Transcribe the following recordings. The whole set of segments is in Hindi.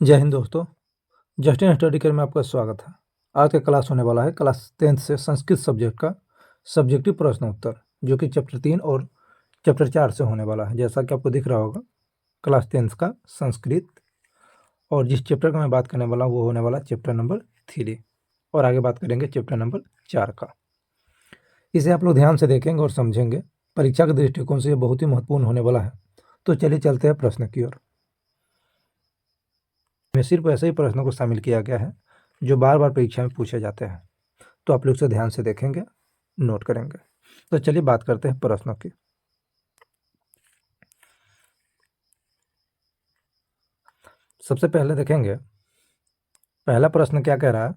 जय हिंद दोस्तों। जस्टिन स्टडी केयर में आपका स्वागत है। आज का क्लास होने वाला है क्लास 10th से संस्कृत सब्जेक्ट का सब्जेक्टिव प्रश्न उत्तर, जो कि चैप्टर 3 और चैप्टर 4 से होने वाला है। जैसा कि आपको दिख रहा होगा, क्लास 10th का संस्कृत, और जिस चैप्टर का मैं बात करने वाला हूँ वो होने वाला चैप्टर नंबर 3, और आगे बात करेंगे चैप्टर नंबर 4 का। इसे आप लोग ध्यान से देखेंगे और समझेंगे। परीक्षा के दृष्टिकोण से ये बहुत ही महत्वपूर्ण होने वाला है। तो चलिए चलते हैं प्रश्न की ओर। में सिर्फ ऐसे ही प्रश्नों को शामिल किया गया है जो बार बार परीक्षा में पूछे जाते हैं। तो आप लोग से ध्यान से देखेंगे, नोट करेंगे। तो चलिए बात करते हैं प्रश्नों की। सबसे पहले देखेंगे पहला प्रश्न क्या कह रहा है।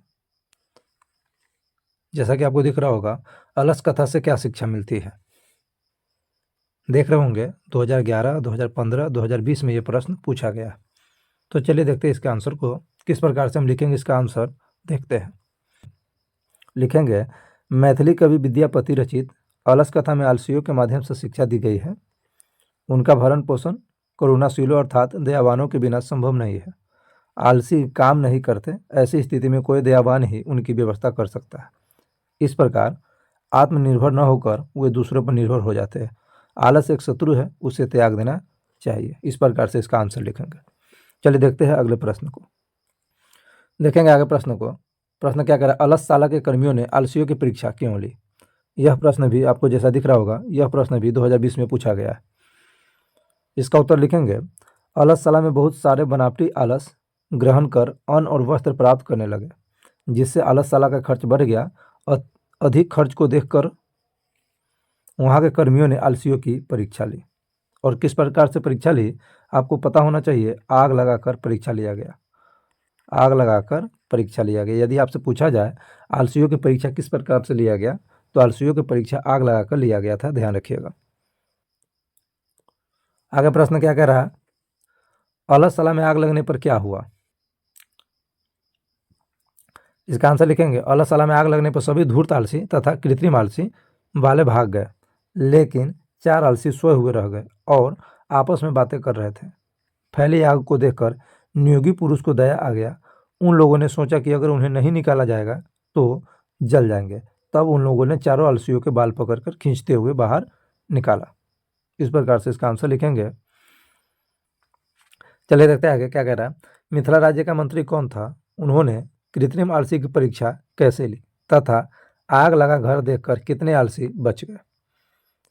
जैसा कि आपको दिख रहा होगा, अलस कथा से क्या शिक्षा मिलती है। देख रहे होंगे 2011, 2015, 2020 में ये प्रश्न पूछा गया। तो चलिए देखते हैं इसके आंसर को किस प्रकार से हम लिखेंगे। इसका आंसर देखते हैं। लिखेंगे, मैथिली कवि विद्यापति रचित अलस कथा में आलसियों के माध्यम से शिक्षा दी गई है। उनका भरण पोषण करुणाशीलों अर्थात दयावानों के बिना संभव नहीं है। आलसी काम नहीं करते, ऐसी स्थिति में कोई दयावान ही उनकी व्यवस्था कर सकता है। इस प्रकार आत्मनिर्भर न होकर वे दूसरों पर निर्भर हो जाते हैं। आलस एक शत्रु है, उसे त्याग देना चाहिए। इस प्रकार से इसका आंसर लिखेंगे। चलिए देखते हैं अगले प्रश्न को। देखेंगे आगे प्रश्न को। प्रश्न क्या कह रहा है, अलसशाला के कर्मियों ने आलसियों की परीक्षा क्यों ली। यह प्रश्न भी आपको जैसा दिख रहा होगा, यह प्रश्न भी 2020 में पूछा गया है। इसका उत्तर लिखेंगे, अलसशाला में बहुत सारे बनावटी आलस ग्रहण कर अन्न और वस्त्र प्राप्त करने लगे, जिससे अलसशाला का खर्च बढ़ गया। अधिक खर्च को देखकर वहाँ के कर्मियों ने आलसियों की परीक्षा ली। और किस प्रकार से परीक्षा ली आपको पता होना चाहिए। आग लगाकर परीक्षा लिया गया। आग लगाकर परीक्षा लिया गया। यदि आपसे पूछा जाए आलसियों की परीक्षा किस प्रकार से लिया गया, तो आलसियों की परीक्षा आग लगाकर लिया गया था। ध्यान रखिएगा। आगे प्रश्न क्या कह रहा है, अलसशाला में आग लगने पर क्या हुआ। इसका आंसर लिखेंगे, अलसशाला में आग लगने पर सभी धूर्त आलसी तथा कृत्रिम आलसी वाले भाग गए, लेकिन 4 आलसी सोए हुए रह गए और आपस में बातें कर रहे थे। फैली आग को देखकर नियोगी पुरुष को दया आ गया। उन लोगों ने सोचा कि अगर उन्हें नहीं निकाला जाएगा तो जल जाएंगे। तब उन लोगों ने चारों आलसियों के बाल पकड़कर खींचते हुए बाहर निकाला। इस प्रकार से इसका आंसर लिखेंगे। चलिए देखते हैं आगे क्या कह रहा है। मिथिला राज्य का मंत्री कौन था, उन्होंने कृत्रिम आलसी की परीक्षा कैसे ली, तथा आग लगा घर देखकर कितने आलसी बच गए।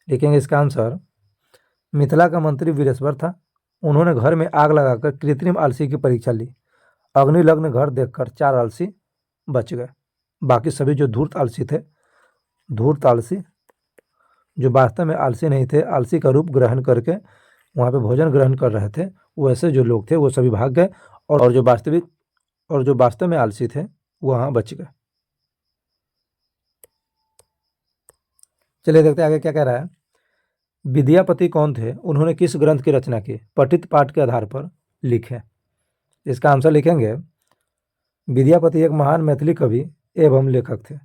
लिखेंगे इसका आंसर, मिथिला का मंत्री वीरेश्वर था। उन्होंने घर में आग लगाकर कृत्रिम आलसी की परीक्षा ली। अग्निलग्न घर देखकर 4 आलसी बच गए। बाकी सभी जो धूर्त आलसी थे, धूर्त आलसी जो वास्तव में आलसी नहीं थे, आलसी का रूप ग्रहण करके वहाँ पे भोजन ग्रहण कर रहे थे, वैसे जो लोग थे वो सभी भाग गए। और जो वास्तव में आलसी थे वो वहाँ बच गए। चलिए देखते हैं आगे क्या कह रहा है। विद्यापति कौन थे, उन्होंने किस ग्रंथ की रचना की, पठित पाठ के आधार पर लिखें। इसका आंसर लिखेंगे, विद्यापति एक महान मैथिली कवि एवं लेखक थे।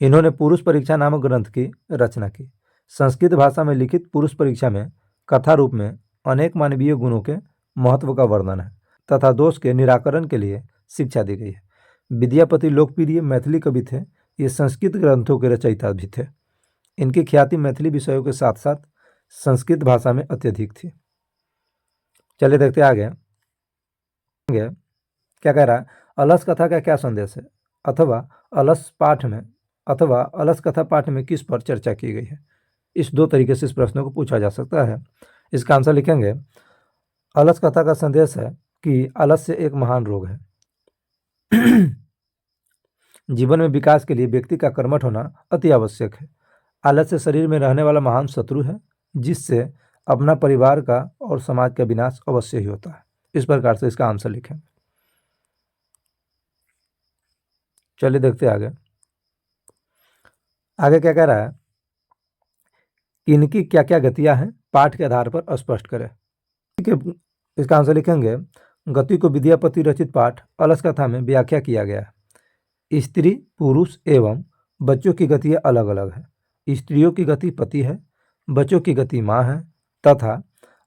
इन्होंने पुरुष परीक्षा नामक ग्रंथ की रचना की। संस्कृत भाषा में लिखित पुरुष परीक्षा में कथा रूप में अनेक मानवीय गुणों के महत्व का वर्णन है तथा दोष के निराकरण के लिए शिक्षा दी गई है। विद्यापति लोकप्रिय मैथिली कवि थे। ये संस्कृत ग्रंथों के रचयिता भी थे। इनकी ख्याति मैथिली विषयों के साथ साथ संस्कृत भाषा में अत्यधिक थी। चलिए देखते आगे क्या कह रहा है। अलस कथा का क्या संदेश है, अथवा अलस कथा पाठ में किस पर चर्चा की गई है। इस 2 तरीके से इस प्रश्न को पूछा जा सकता है। इसका आंसर लिखेंगे, अलस कथा का संदेश है कि आलस्य एक महान रोग है। जीवन में विकास के लिए व्यक्ति का कर्मठ होना अति आवश्यक है। आलस्य शरीर में रहने वाला महान शत्रु है, जिससे अपना परिवार का और समाज का विनाश अवश्य ही होता है। इस प्रकार से इसका आंसर लिखें। चलिए देखते आगे। आगे क्या कह रहा है, इनकी क्या क्या गतियां हैं, पाठ के आधार पर स्पष्ट करें। इसका आंसर लिखेंगे, गति को विद्यापति रचित पाठ अलस कथा में व्याख्या किया गया है। स्त्री, पुरुष एवं बच्चों की गतियाँ अलग अलग है। स्त्रियों की गति पति है, बच्चों की गति माँ है, तथा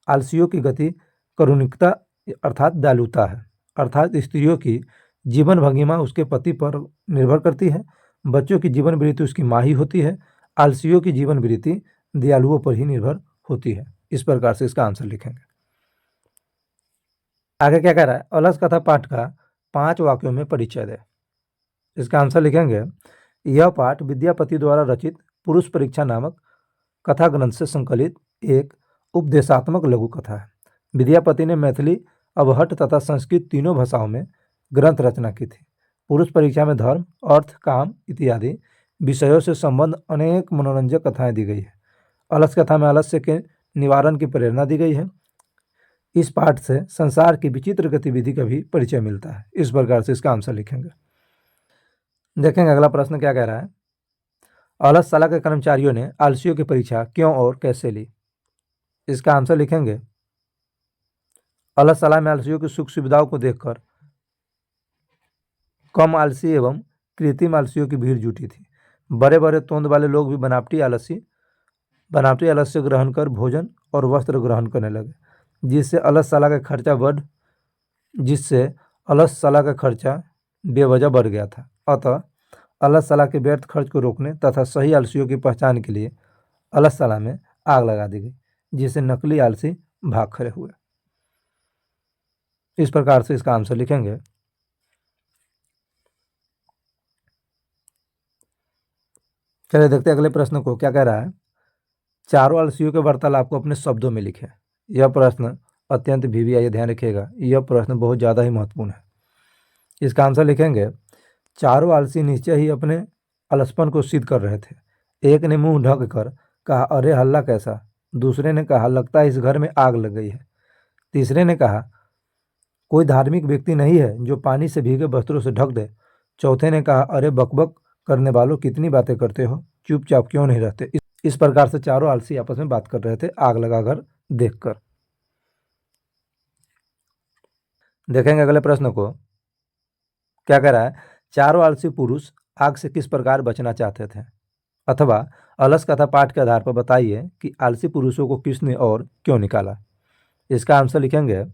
आलसियों की गति करुणिकता अर्थात दयालुता है। अर्थात स्त्रियों की जीवन भंगिमा उसके पति पर निर्भर करती है। बच्चों की जीवन वृत्ति उसकी माँ ही होती है। आलसियों की जीवन वृत्ति दयालुओं पर ही निर्भर होती है। इस प्रकार से इसका आंसर लिखेंगे। आगे क्या कह रहा है, अलस कथा पाठ का 5 वाक्यों में परिचय दे। इसका आंसर लिखेंगे, यह पाठ विद्यापति द्वारा रचित पुरुष परीक्षा नामक कथा ग्रंथ से संकलित एक उपदेशात्मक लघु कथा है। विद्यापति ने मैथिली, अवहट्ट तथा संस्कृत तीनों भाषाओं में ग्रंथ रचना की थी। पुरुष परीक्षा में धर्म, अर्थ, काम इत्यादि विषयों से संबंध अनेक मनोरंजक कथाएं दी गई है। अलस कथा में आलस्य के निवारण की प्रेरणा दी गई है। इस पाठ से संसार की विचित्र गतिविधि का भी परिचय मिलता है। इस प्रकार से इसका आंसर लिखेंगे। देखेंगे अगला प्रश्न क्या कह रहा है, अलसशाला के कर्मचारियों ने आलसियों की परीक्षा क्यों और कैसे ली। इसका आंसर लिखेंगे, अलसशाला में आलसियों की सुख सुविधाओं को देखकर कम आलसी एवं कृत्रिम आलसियों की भीड़ जुटी थी। बड़े बड़े तोंद वाले लोग भी बनावटी आलस्य ग्रहण कर भोजन और वस्त्र ग्रहण करने लगे, जिससे अलसशाला का खर्चा बेवजह बढ़ गया था। अतः अलसशाला के व्यर्थ खर्च को रोकने तथा सही आलसियों की पहचान के लिए अलसशाला में आग लगा दी गई, जिससे नकली आलसी भाग खड़े हुए। इस प्रकार से इसका आंसर लिखेंगे। चलिए देखते हैं अगले प्रश्न को क्या कह रहा है, चारों आलसियों के वार्तालाप को अपने शब्दों में लिखें। यह प्रश्न अत्यंत VVI, ध्यान रखिएगा, यह प्रश्न बहुत ज़्यादा ही महत्वपूर्ण है। इसका आंसर लिखेंगे, चारों आलसी निश्चय ही अपने अलसपन को सिद्ध कर रहे थे। एक ने मुंह ढक कर कहा, अरे हल्ला कैसा। दूसरे ने कहा, लगता है इस घर में आग लग गई है। तीसरे ने कहा, कोई धार्मिक व्यक्ति नहीं है जो पानी से भीगे वस्त्रों से ढक दे। चौथे ने कहा, अरे बकबक करने वालों, कितनी बातें करते हो, चुपचाप क्यों नहीं रहते। इस प्रकार से चारों आलसी आपस में बात कर रहे थे आग लगाकर देखकर। देखेंगे अगले प्रश्न को क्या कह रहा है, चारों आलसी पुरुष आग से किस प्रकार बचना चाहते थे, अथवा अलस कथा पाठ के आधार पर बताइए कि आलसी पुरुषों को किसने और क्यों निकाला। इसका आंसर लिखेंगे,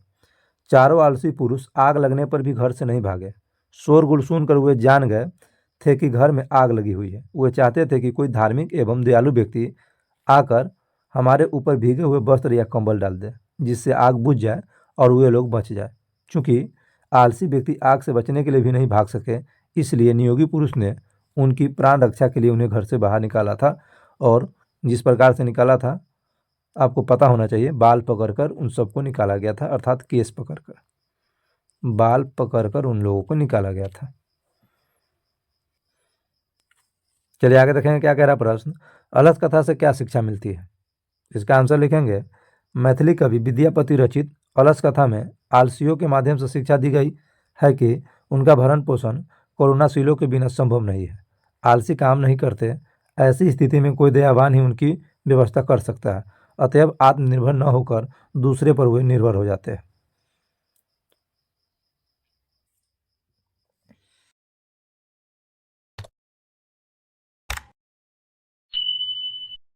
चारों आलसी पुरुष आग लगने पर भी घर से नहीं भागे। शोरगुल सुनकर वे जान गए थे कि घर में आग लगी हुई है। वे चाहते थे कि कोई धार्मिक एवं दयालु व्यक्ति आकर हमारे ऊपर भीगे हुए वस्त्र या कंबल डाल दे, जिससे आग बुझ जाए और वे लोग बच जाए। चूंकि आलसी व्यक्ति आग से बचने के लिए भी नहीं भाग सके, इसलिए नियोगी पुरुष ने उनकी प्राण रक्षा के लिए उन्हें घर से बाहर निकाला था। और जिस प्रकार से निकाला था आपको पता होना चाहिए, बाल पकड़कर उन सबको निकाला गया था, अर्थात केस पकड़कर, बाल पकड़कर उन लोगों को निकाला गया था। चलिए आगे देखेंगे क्या कह रहा प्रश्न, अलस कथा से क्या शिक्षा मिलती है। इसका आंसर लिखेंगे, मैथिली कवि विद्यापति रचित अलस कथा में आलसियों के माध्यम से शिक्षा दी गई है कि उनका भरण पोषण करुणाशीलों के बिना संभव नहीं है। आलसी काम नहीं करते, ऐसी स्थिति में कोई दयावान ही उनकी व्यवस्था कर सकता है। अतएव आत्मनिर्भर न होकर दूसरे पर वे निर्भर हो जाते हैं।